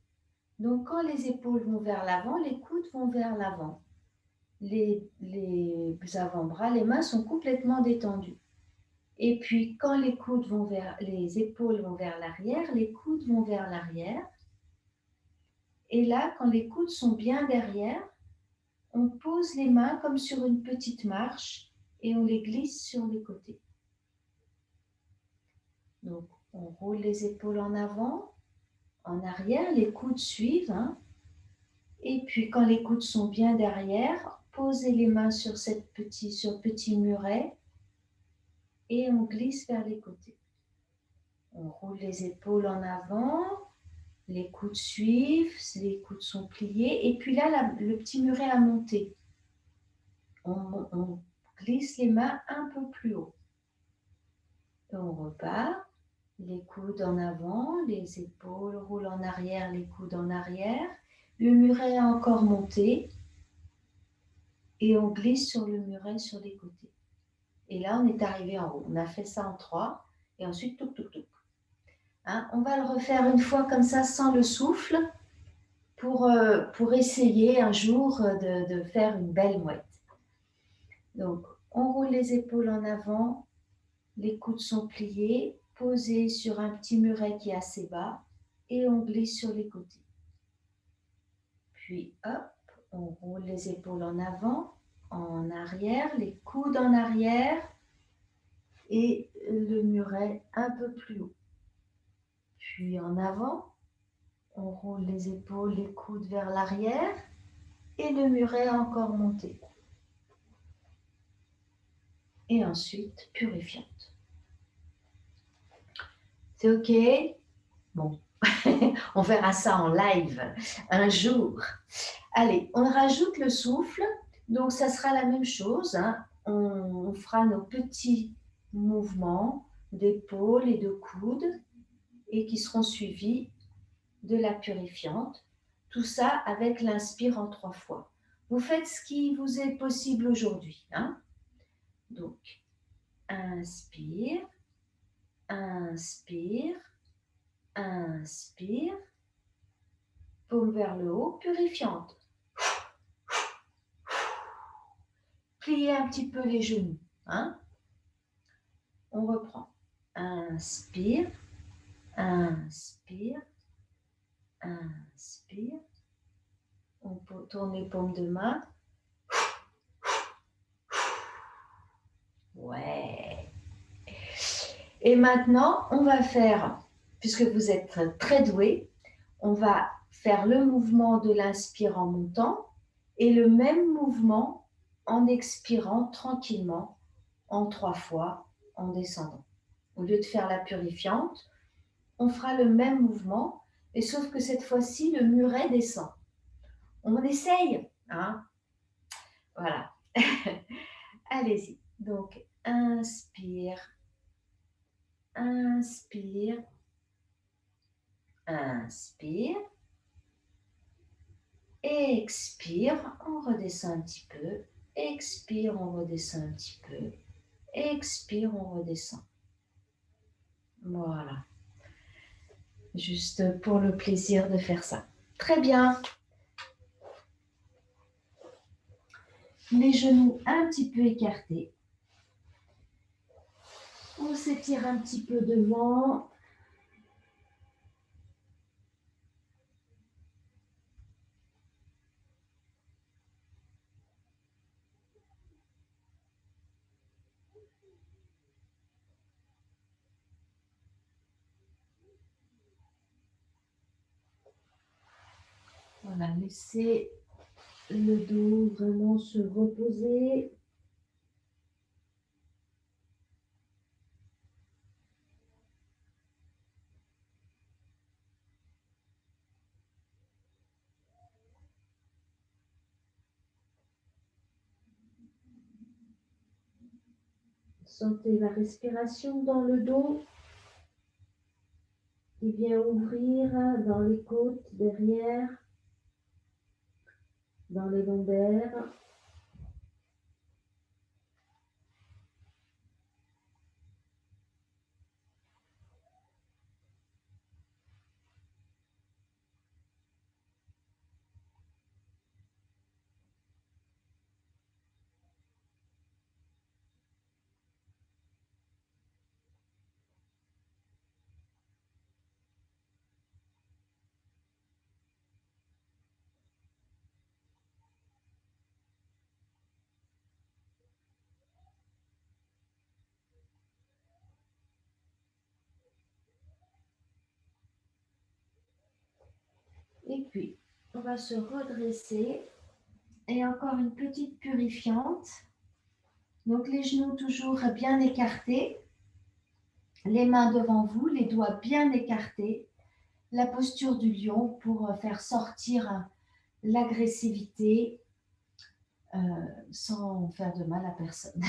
Donc, quand les épaules vont vers l'avant, les coudes vont vers l'avant. Les avant-bras, les mains sont complètement détendues. Et puis, quand les épaules vont vers l'arrière, les coudes vont vers l'arrière. Et là, quand les coudes sont bien derrière, on pose les mains comme sur une petite marche et on les glisse sur les côtés. Donc, on roule les épaules en avant, en arrière, les coudes suivent. Hein. Et puis, quand les coudes sont bien derrière, posez les mains sur petit muret et on glisse vers les côtés. On roule les épaules en avant, les coudes suivent, les coudes sont pliés. Et puis là, le petit muret a monté. On glisse les mains un peu plus haut. Et on repart. Les coudes en avant, les épaules roulent en arrière, les coudes en arrière. Le muret a encore monté. Et on glisse sur le muret sur les côtés. Et là, on est arrivé en haut. On a fait ça en 3. Et ensuite, touc, touc, touc. Hein, on va le refaire une fois comme ça, sans le souffle, pour essayer un jour de faire une belle mouette. Donc, on roule les épaules en avant. Les coudes sont pliés, posés sur un petit muret qui est assez bas. Et on glisse sur les côtés. Puis, hop, on roule les épaules en avant, en arrière, les coudes en arrière et le muret un peu plus haut. Puis en avant, on roule les épaules, les coudes vers l'arrière et le muret encore monté. Et ensuite, purifiante. C'est OK? Bon, on verra ça en live un jour. Allez, on rajoute le souffle. Donc, ça sera la même chose. Hein. On fera nos petits mouvements d'épaules et de coudes et qui seront suivis de la purifiante. Tout ça avec l'inspire en 3 fois. Vous faites ce qui vous est possible aujourd'hui. Hein. Donc, inspire, inspire, inspire, paume vers le haut, purifiante. Pliez un petit peu les genoux. Hein. On reprend. Inspire, inspire, inspire. On tourne les paumes de main. Ouais. Et maintenant, on va faire, puisque vous êtes très doués, on va faire le mouvement de l'inspire en montant et le même mouvement en expirant tranquillement en 3 fois en descendant. Au lieu de faire la purifiante, on fera le même mouvement, et sauf que cette fois-ci, le muret descend. On essaye, hein? Voilà. Allez-y. Donc, inspire, inspire, inspire, Expire, on redescend un petit peu. Expire, on redescend un petit peu. Expire, on redescend. Voilà. Juste pour le plaisir de faire ça. Très bien. Les genoux un petit peu écartés. On s'étire un petit peu devant. Voilà, laissez le dos vraiment se reposer. Sentez la respiration dans le dos qui vient ouvrir dans les côtes derrière, dans les lombaires. Et puis, on va se redresser. Et encore une petite purifiante. Donc, les genoux toujours bien écartés. Les mains devant vous, les doigts bien écartés. La posture du lion pour faire sortir l'agressivité sans faire de mal à personne.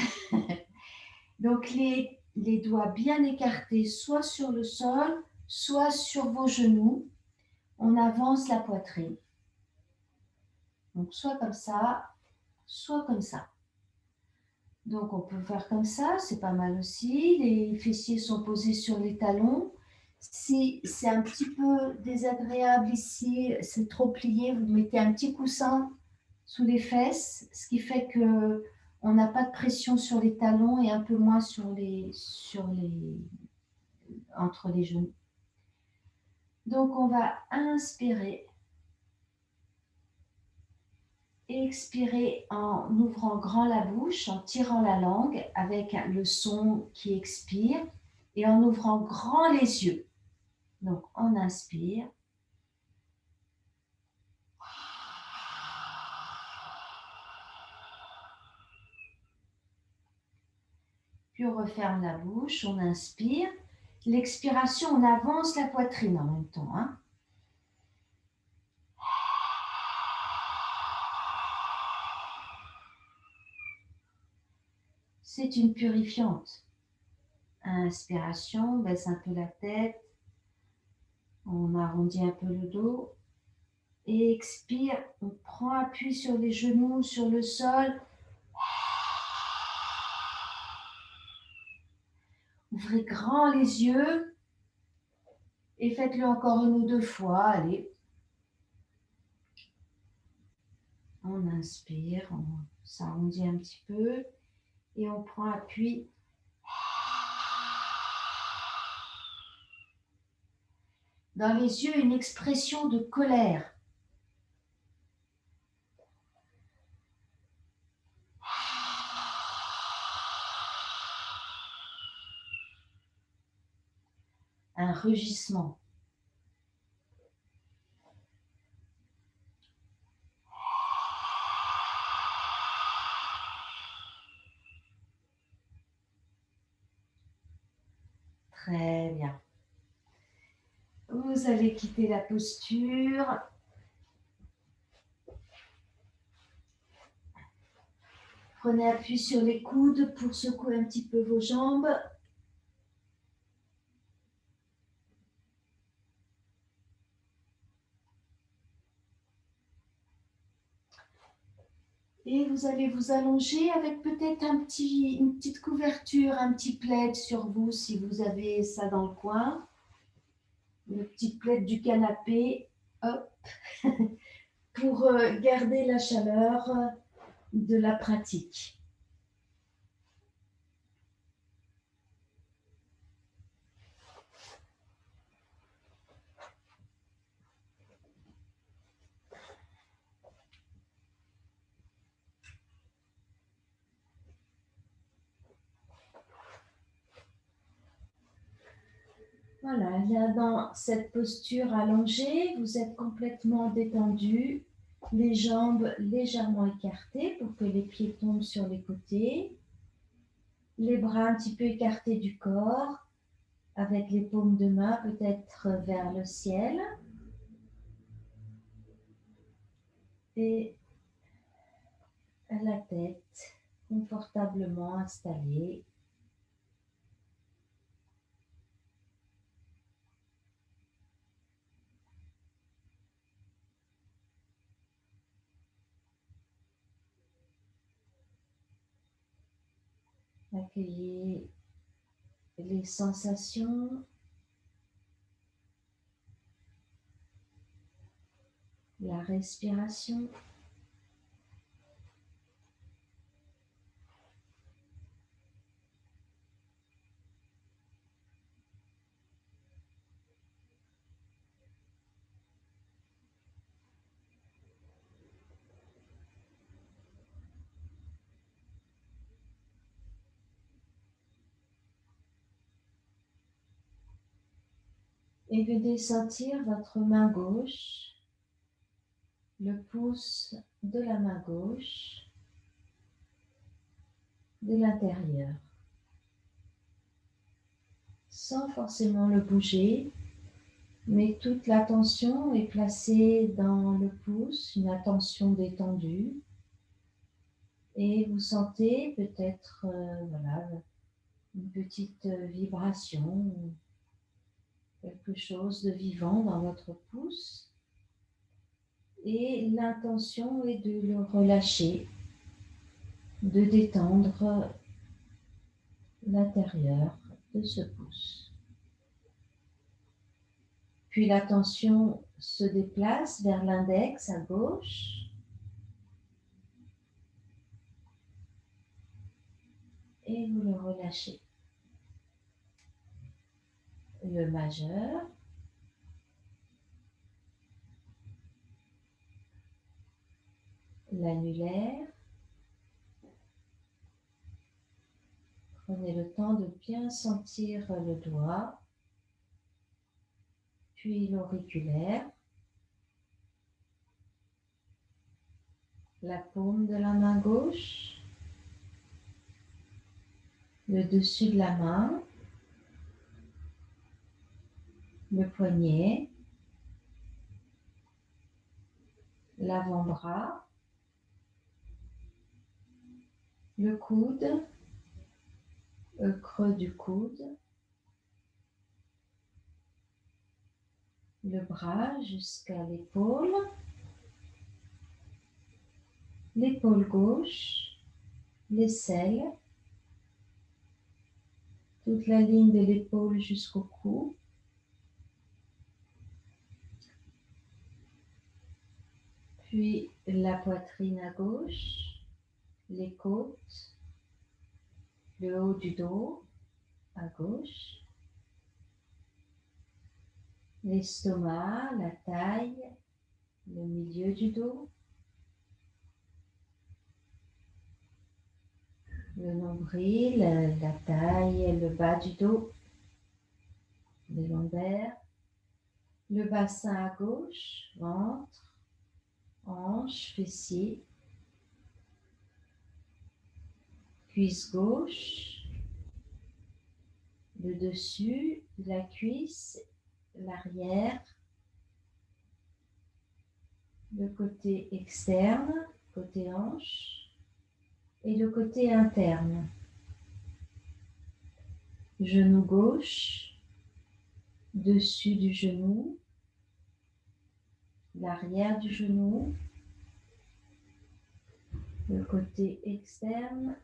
Donc, les doigts bien écartés, soit sur le sol, soit sur vos genoux. On avance la poitrine. Donc, soit comme ça, soit comme ça. Donc, on peut faire comme ça, c'est pas mal aussi. Les fessiers sont posés sur les talons. Si c'est un petit peu désagréable ici, c'est trop plié, vous mettez un petit coussin sous les fesses, ce qui fait que on n'a pas de pression sur les talons et un peu moins entre les genoux. Donc, on va inspirer. Expirer en ouvrant grand la bouche, en tirant la langue avec le son qui expire et en ouvrant grand les yeux. Donc, on inspire. Puis on referme la bouche, on inspire. L'expiration, on avance la poitrine en même temps. Hein. C'est une purifiante. Inspiration, baisse un peu la tête. On arrondit un peu le dos. Et expire, on prend appui sur les genoux, sur le sol. Ouvrez grand les yeux et faites-le encore une ou deux fois. Allez. On inspire, on s'arrondit un petit peu et on prend appui. Dans les yeux, une expression de colère. Un rugissement. Très bien. Vous allez quitter la posture. Prenez appui sur les coudes pour secouer un petit peu vos jambes. Et vous allez vous allonger avec peut-être une petite couverture, un petit plaid sur vous si vous avez ça dans le coin. Le petit plaid du canapé, hop, pour garder la chaleur de la pratique. Voilà, là dans cette posture allongée, vous êtes complètement détendu, les jambes légèrement écartées pour que les pieds tombent sur les côtés, les bras un petit peu écartés du corps, avec les paumes de main peut-être vers le ciel. Et la tête confortablement installée. Accueillez les sensations, la respiration. Et venez sentir votre main gauche, le pouce de la main gauche, de l'intérieur, sans forcément le bouger, mais toute l'attention est placée dans le pouce, une attention détendue. Et vous sentez peut-être voilà, une petite vibration, quelque chose de vivant dans votre pouce. Et l'intention est de le relâcher, de détendre l'intérieur de ce pouce. Puis l'attention se déplace vers l'index à gauche et vous le relâchez. Le majeur, l'annulaire. Prenez le temps de bien sentir le doigt, puis l'auriculaire, la paume de la main gauche, le dessus de la main, le poignet, l'avant-bras, le coude, le creux du coude, le bras jusqu'à l'épaule, l'épaule gauche, l'aisselle, toute la ligne de l'épaule jusqu'au cou. Puis la poitrine à gauche, les côtes, le haut du dos à gauche, l'estomac, la taille, le milieu du dos, le nombril, la taille, le bas du dos, les lombaires, le bassin à gauche, ventre, hanche, fessier, cuisse gauche, le dessus, la cuisse, l'arrière, le côté externe, côté hanche, et le côté interne. Genou gauche, dessus du genou, l'arrière du genou, le côté externe,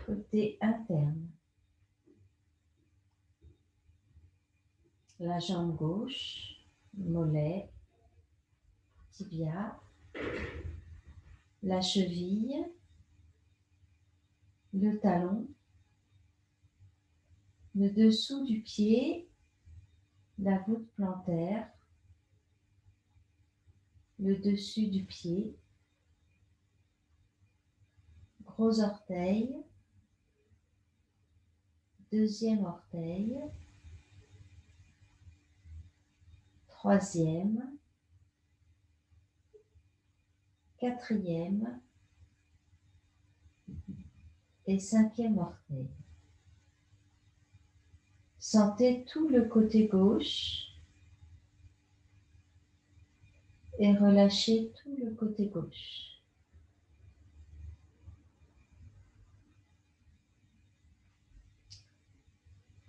côté interne. La jambe gauche, mollet, tibia, la cheville, le talon, le dessous du pied, la voûte plantaire, le dessus du pied, gros orteil, deuxième orteil, troisième, quatrième et cinquième orteil. Sentez tout le côté gauche et relâchez tout le côté gauche.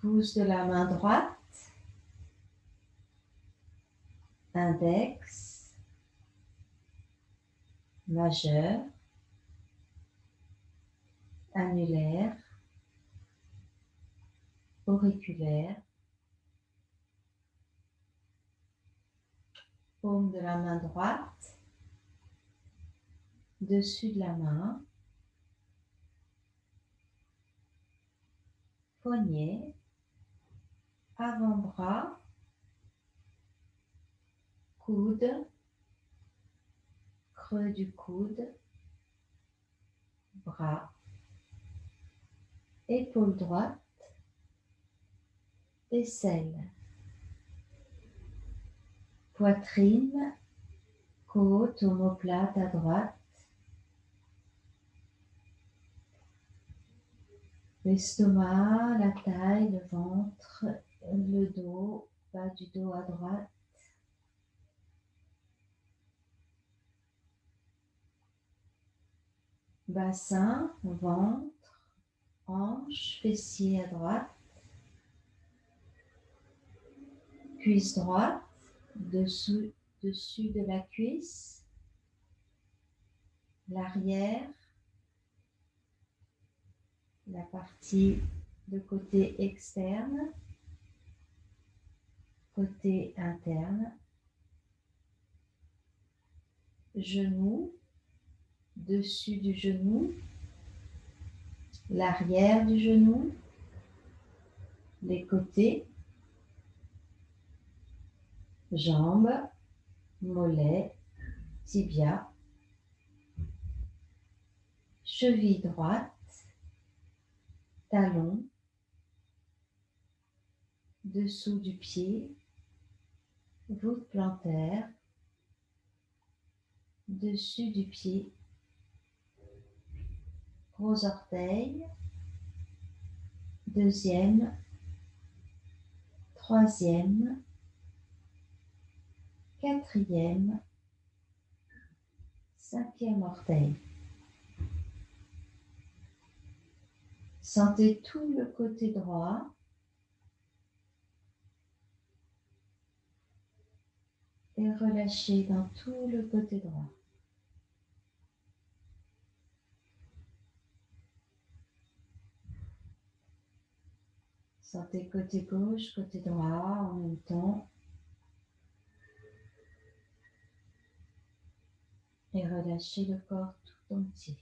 Pouce de la main droite, index, majeur, annulaire, auriculaire, paume de la main droite, dessus de la main, poignet, avant-bras, coude, creux du coude, bras, épaule droite, aisselle, poitrine, côte, omoplate à droite, l'estomac, la taille, le ventre, le dos, bas du dos à droite, bassin, ventre, hanche, fessier à droite, cuisse droite, dessus de la cuisse, l'arrière, la partie de côté externe, côté interne, genou, dessus du genou, l'arrière du genou, les côtés, jambes, mollets, tibia, cheville droite, talon, dessous du pied, voûte plantaire, dessus du pied, gros orteil, deuxième, troisième, quatrième, cinquième orteil. Sentez tout le côté droit. Et relâchez dans tout le côté droit. Sentez côté gauche, côté droit en même temps. Et relâchez le corps tout entier.